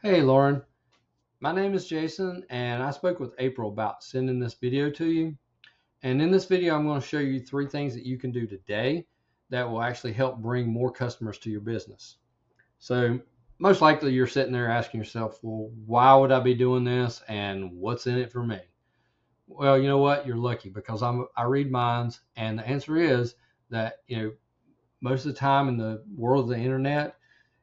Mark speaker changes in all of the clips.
Speaker 1: Hey Lauren, my name is Jason and I spoke with April about sending this video to you. And in this video, I'm going to show you three things that you can do today that will actually help bring more customers to your business. So most likely you're sitting there asking yourself, well, why would I be doing this and what's in it for me? Well, you know what? You're lucky because I read minds, and the answer is that, most of the time in the world of the internet,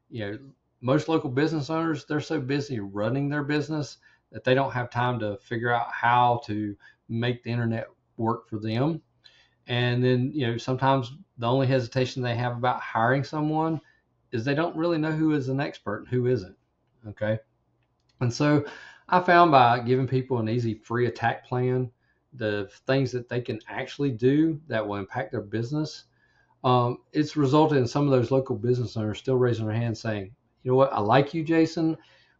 Speaker 1: you know, most local business owners, they're so busy running their business that they don't have time to figure out how to make the internet work for them. And then, sometimes the only hesitation they have about hiring someone is they don't really know who is an expert and who isn't. Okay. And so I found by giving people an easy free attack plan, the things that they can actually do that will impact their business, it's resulted in some of those local business owners still raising their hands saying, you know what, I like you, Jason.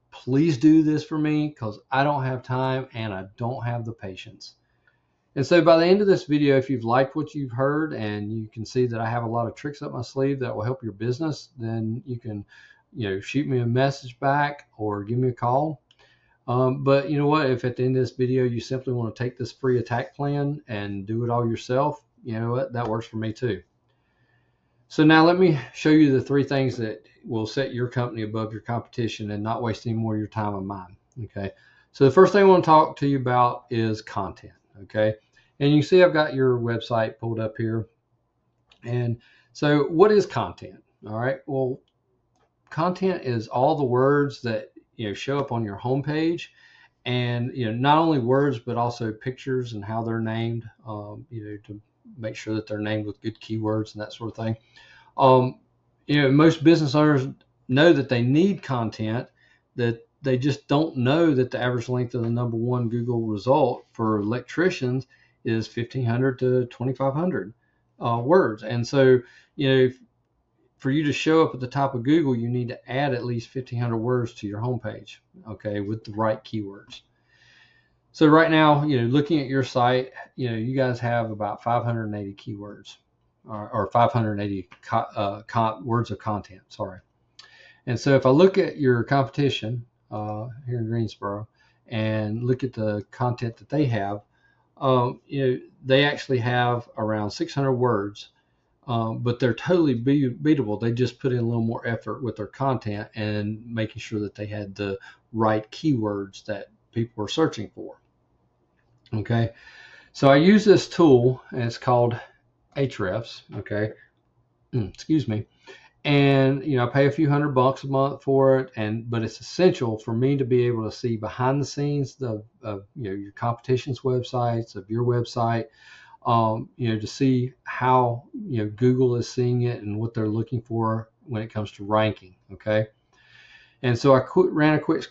Speaker 1: Please do this for me because I don't have time and I don't have the patience. And so by the end of this video, if you've liked what you've heard and you can see that I have a lot of tricks up my sleeve that will help your business, then you can, shoot me a message back or give me a call. But you know what, if at the end of this video you simply want to take this free attack plan and do it all yourself, you know what, that works for me too. So now let me show you the three things that will set your company above your competition and not waste any more of your time and mine. Okay. So the first thing I want to talk to you about is content. Okay. And you see I've got your website pulled up here. And so what is content? All right. Well, content is all the words that show up on your homepage, and not only words but also pictures and how they're named. To make sure that they're named with good keywords and that sort of thing. Most business owners know that they need content, that they just don't know that the average length of the number one Google result for electricians is 1,500 to 2,500 words. And so, for you to show up at the top of Google, you need to add at least 1,500 words to your homepage, okay, with the right keywords. So right now, looking at your site, you guys have about 580 keywords, or 580 words of content. Sorry. And so if I look at your competition here in Greensboro and look at the content that they have, they actually have around 600 words, but they're totally beatable. They just put in a little more effort with their content and making sure that they had the right keywords that people were searching for. Okay, so I use this tool and it's called Ahrefs. Okay, excuse me, and I pay a few $100 a month for it, but it's essential for me to be able to see behind the scenes of your competition's websites, of your website, to see how Google is seeing it and what they're looking for when it comes to ranking. Okay, and so I ran a quick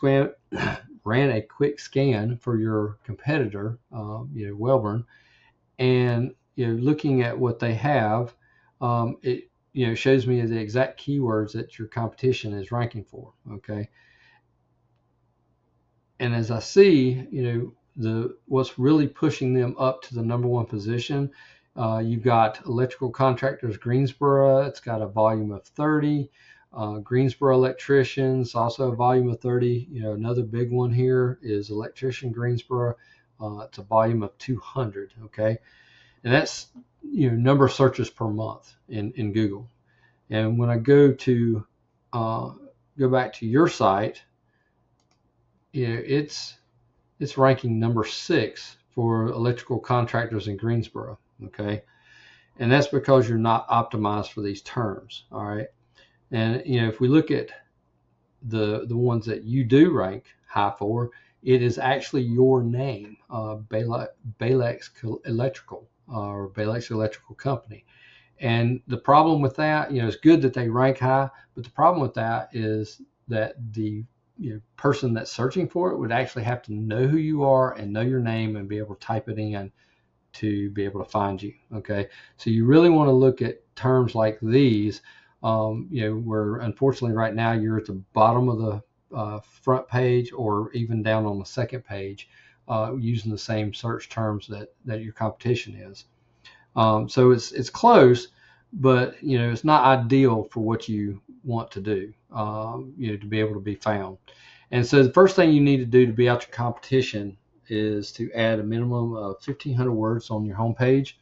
Speaker 1: scan for your competitor, Wellborn, and looking at what they have, it shows me the exact keywords that your competition is ranking for. Okay, and as I see, what's really pushing them up to the number one position. You've got Electrical Contractors Greensboro. It's got a volume of 30. Greensboro Electricians, also a volume of 30. Another big one here is Electrician Greensboro. It's a volume of 200. Okay, and that's number of searches per month in Google. And when I go back to your site, it's ranking number 6 for electrical contractors in Greensboro. Okay, and that's because you're not optimized for these terms. All right. And if we look at the ones that you do rank high for, it is actually your name, Balex Electrical or Balex Electrical Company. And the problem with that, it's good that they rank high, but the problem with that is that the person that's searching for it would actually have to know who you are and know your name and be able to type it in to be able to find you. Okay, so you really want to look at terms like these. Where unfortunately right now you're at the bottom of the front page or even down on the second page using the same search terms that your competition is. So it's close, but it's not ideal for what you want to do, to be able to be found. And so the first thing you need to do to beat out your competition is to add a minimum of 1,500 words on your homepage.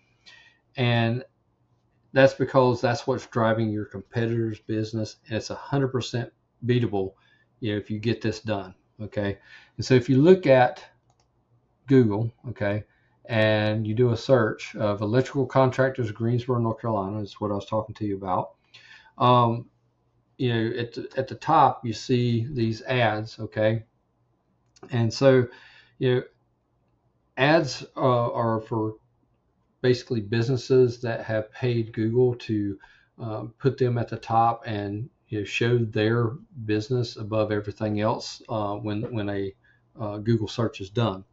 Speaker 1: And that's because that's what's driving your competitor's business, and it's 100% beatable, if you get this done. Okay. And so if you look at Google, okay, and you do a search of electrical contractors, Greensboro, North Carolina, is what I was talking to you about. At the top you see these ads, okay, and so ads are for basically businesses that have paid Google to put them at the top and show their business above everything else when a Google search is done.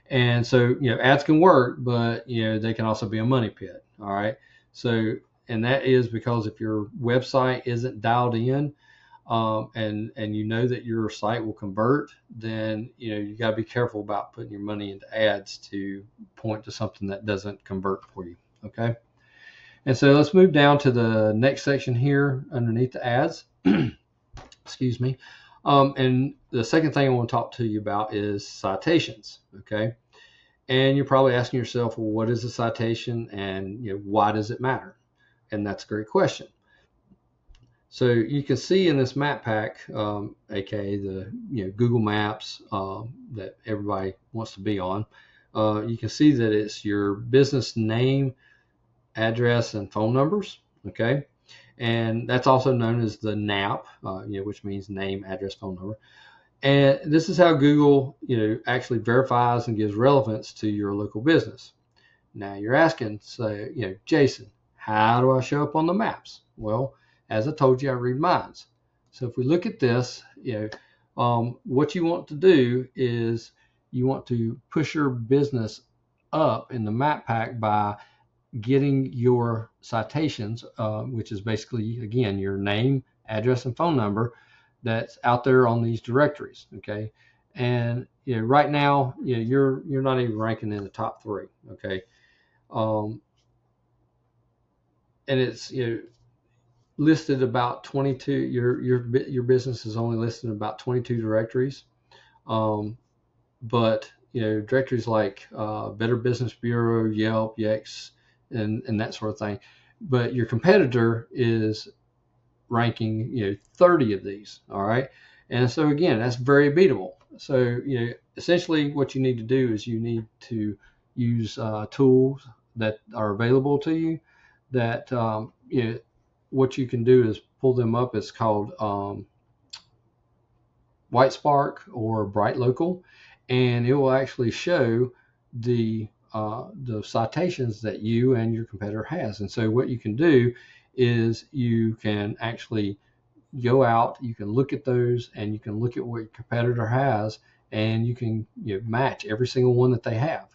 Speaker 1: And so ads can work, but they can also be a money pit. All right. So, and that is because if your website isn't dialed in, and that your site will convert, then you got to be careful about putting your money into ads to point to something that doesn't convert for you. Okay. And so let's move down to the next section here underneath the ads. Excuse me. And the second thing I want to talk to you about is citations. Okay. And you're probably asking yourself, well, what is a citation, and why does it matter? And that's a great question. So you can see in this map pack, aka the Google Maps that everybody wants to be on, you can see that it's your business name, address, and phone numbers. Okay, and that's also known as the NAP, which means name, address, phone number. And this is how Google, actually verifies and gives relevance to your local business. Now you're asking, Jason, how do I show up on the maps? Well, as I told you, I read minds. So if we look at this, what you want to do is you want to push your business up in the map pack by getting your citations, which is basically, again, your name, address, and phone number that's out there on these directories. Okay. And right now, you're not even ranking in the top 3. Okay. And it's listed about 22. Your business is only listed in about 22 directories, but directories like Better Business Bureau, Yelp, Yext, and that sort of thing. But your competitor is ranking 30 of these. All right. And so again, that's very beatable. So essentially what you need to do is you need to use tools that are available to you that what you can do is pull them up. It's called White Spark or Bright Local, and it will actually show the citations that you and your competitor has. And so what you can do is you can actually go out, you can look at those, and you can look at what your competitor has, and you can match every single one that they have.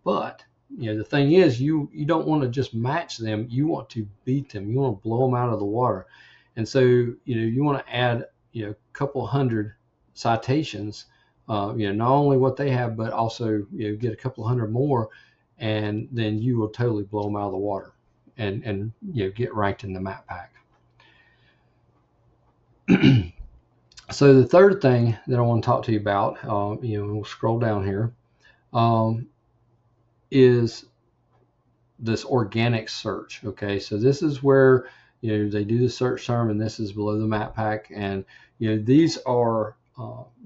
Speaker 1: But the thing is, you don't want to just match them. You want to beat them. You want to blow them out of the water. And so you want to add a couple hundred citations, not only what they have, but also get a couple hundred more, and then you will totally blow them out of the water and get ranked in the map pack. So the third thing that I want to talk to you about, we'll scroll down here, is this organic search. Okay, so this is where they do the search term, and this is below the map pack, and these are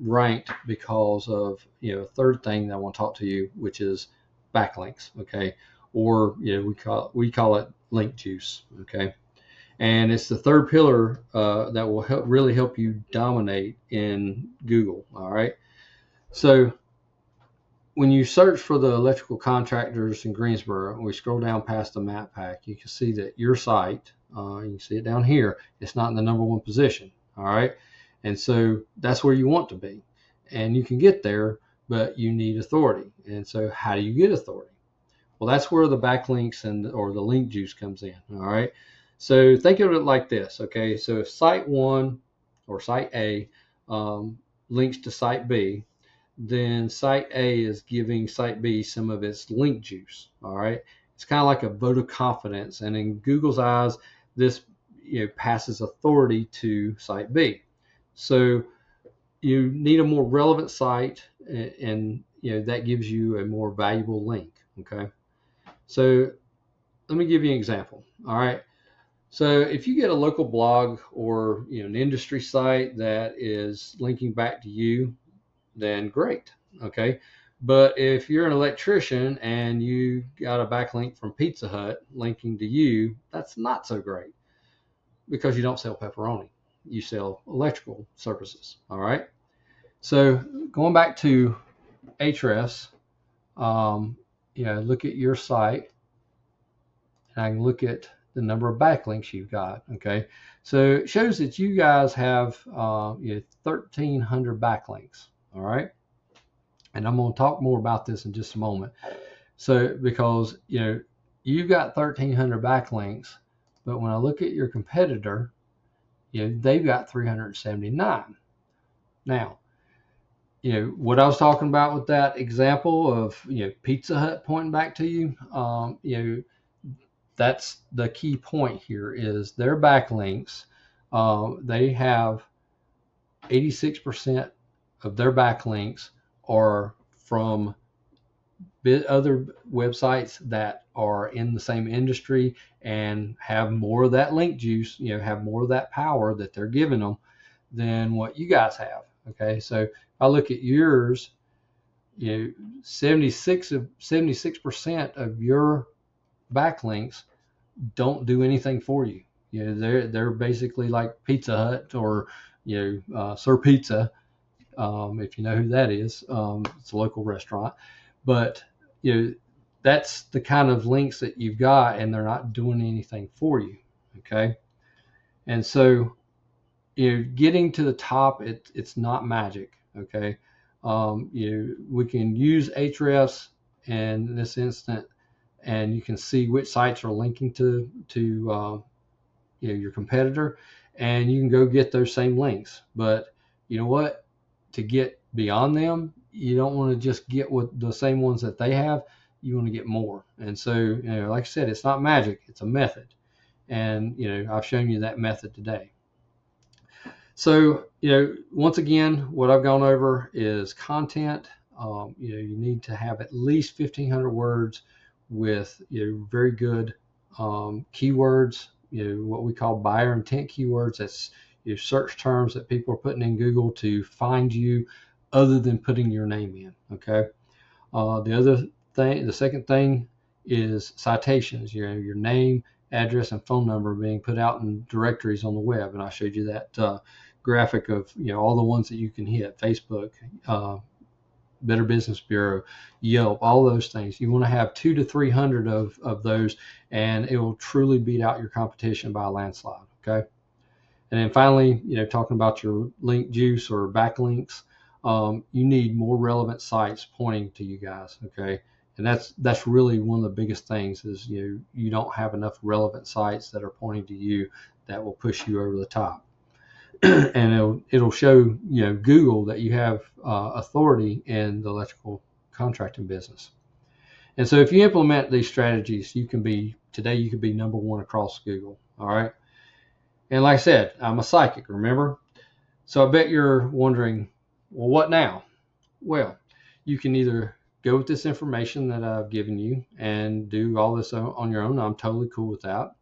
Speaker 1: ranked because of a third thing that I want to talk to you, which is backlinks. Okay, or we call it link juice. Okay, and it's the third pillar that will really help you dominate in Google. All right, so when you search for the electrical contractors in Greensboro, we scroll down past the map pack, you can see that your site, you can see it down here, it's not in the number 1 position. All right, and so that's where you want to be, and you can get there, but you need authority. And so how do you get authority? Well, that's where the backlinks or the link juice comes in. All right, so think of it like this. Okay, so if site 1 or site A links to site B, then site A is giving site B some of its link juice. All right, it's kind of like a vote of confidence, and in Google's eyes, this passes authority to site B. So you need a more relevant site, and that gives you a more valuable link. Okay, so let me give you an example. All right, so if you get a local blog or an industry site that is linking back to you, then great. Okay, but if you're an electrician and you got a backlink from Pizza Hut linking to you, that's not so great, because you don't sell pepperoni, you sell electrical services. All right, so going back to Ahrefs, look at your site, and I can look at the number of backlinks you've got. Okay, so it shows that you guys have 1,300 backlinks. All right, and I'm going to talk more about this in just a moment. So because you've got 1,300 backlinks, but when I look at your competitor, they've got 379. Now, what I was talking about with that example of Pizza Hut pointing back to you, that's the key point here, is their backlinks. They have 86% of their backlinks are from other websites that are in the same industry and have more of that link juice, have more of that power that they're giving them than what you guys have. Okay, so if I look at yours, 76% of your backlinks don't do anything for you. They're basically like Pizza Hut or Sir Pizza, if you know who that is. It's a local restaurant, but that's the kind of links that you've got, and they're not doing anything for you. Okay, and so getting to the top, it's not magic. Okay, we can use Ahrefs in this instant, and you can see which sites are linking to your competitor, and you can go get those same links. But you know what? To get beyond them, you don't want to just get with the same ones that they have. You want to get more. And so, like I said, it's not magic, it's a method. And, I've shown you that method today. So, once again, what I've gone over is content. You need to have at least 1,500 words with very good keywords, what we call buyer intent keywords. That's search terms that people are putting in Google to find you, other than putting your name in. Okay. The second thing is citations. Your name, address, and phone number being put out in directories on the web, and I showed you that graphic of all the ones that you can hit: Facebook, Better Business Bureau, Yelp, all those things. You want to have 200 to 300 of those, and it will truly beat out your competition by a landslide. Okay. And then finally, talking about your link juice or backlinks, you need more relevant sites pointing to you guys. Okay. And that's really one of the biggest things, is you don't have enough relevant sites that are pointing to you that will push you over the top. And it'll show Google that you have authority in the electrical contracting business. And so if you implement these strategies, you can be number one across Google. All right. And like I said, I'm a psychic, remember? So I bet you're wondering, well, what now? Well, you can either go with this information that I've given you and do all this on your own. I'm totally cool with that.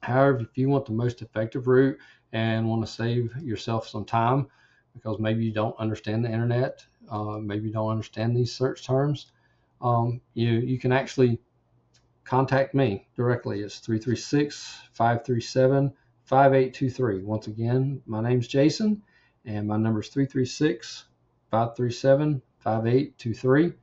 Speaker 1: However, if you want the most effective route and want to save yourself some time, because maybe you don't understand the internet, maybe you don't understand these search terms, you can actually contact me directly. It's 336-537-5823. Once again, my name's Jason, and my number is 336-537-5823.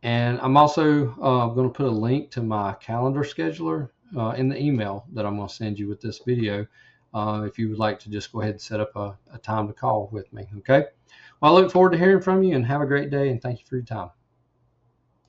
Speaker 1: And I'm also going to put a link to my calendar scheduler in the email that I'm going to send you with this video, if you would like to just go ahead and set up a time to call with me. Okay. Well, I look forward to hearing from you, and have a great day, and thank you for your time.